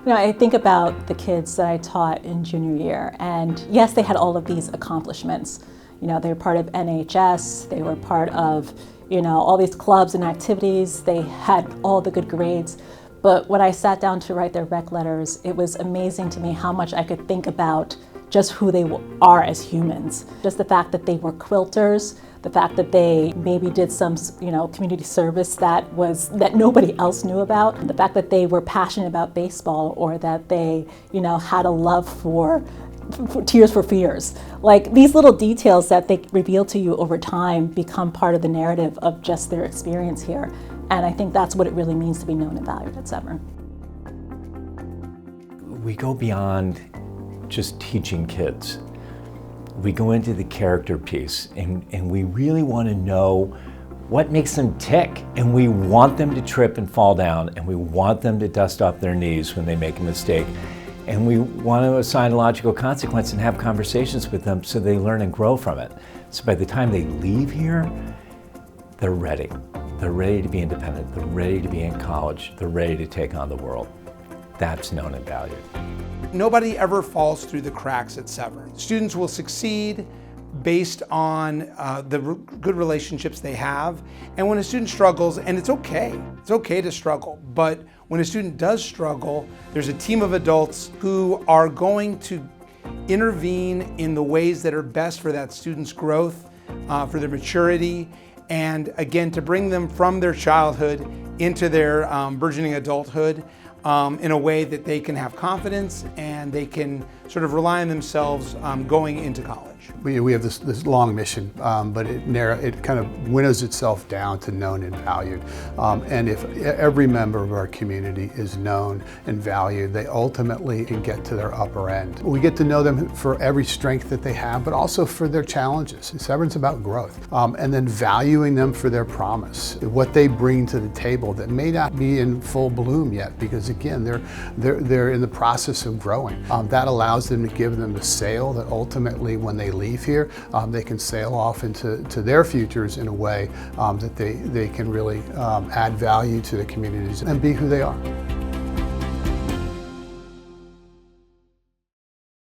I think about the kids that I taught in junior year, and yes, they had all of these accomplishments. They were part of NHS, they were part of, all these clubs and activities, they had all the good grades. But when I sat down to write their rec letters, it was amazing to me how much I could think about just who they are as humans. Just the fact that they were quilters, the fact that they maybe did some, community service that nobody else knew about, the fact that they were passionate about baseball, or that they, had a love for Tears for Fears. Like, these little details that they reveal to you over time become part of the narrative of just their experience here. And I think that's what it really means to be known and valued at Severn. We go beyond just teaching kids. We go into the character piece, and we really want to know what makes them tick. And we want them to trip and fall down, and we want them to dust off their knees when they make a mistake. And we want to assign a logical consequence and have conversations with them so they learn and grow from it. So by the time they leave here, they're ready. They're ready to be independent. They're ready to be in college. They're ready to take on the world. That's known and valued. Nobody ever falls through the cracks at Severn. Students will succeed based on the good relationships they have. And when a student struggles, and it's okay to struggle, but when a student does struggle, there's a team of adults who are going to intervene in the ways that are best for that student's growth, for their maturity, and again, to bring them from their childhood into their burgeoning adulthood in a way that they can have confidence and they can sort of rely on themselves going into college. We have this long mission, but it kind of winnows itself down to known and valued. And if every member of our community is known and valued, they ultimately can get to their upper end. We get to know them for every strength that they have, but also for their challenges. Severn's about growth, and then valuing them for their promise, what they bring to the table that may not be in full bloom yet, because again, they're in the process of growing. That allows them to give them the sail that ultimately, when they leave here, they can sail off into their futures in a way that they can really add value to the communities and be who they are.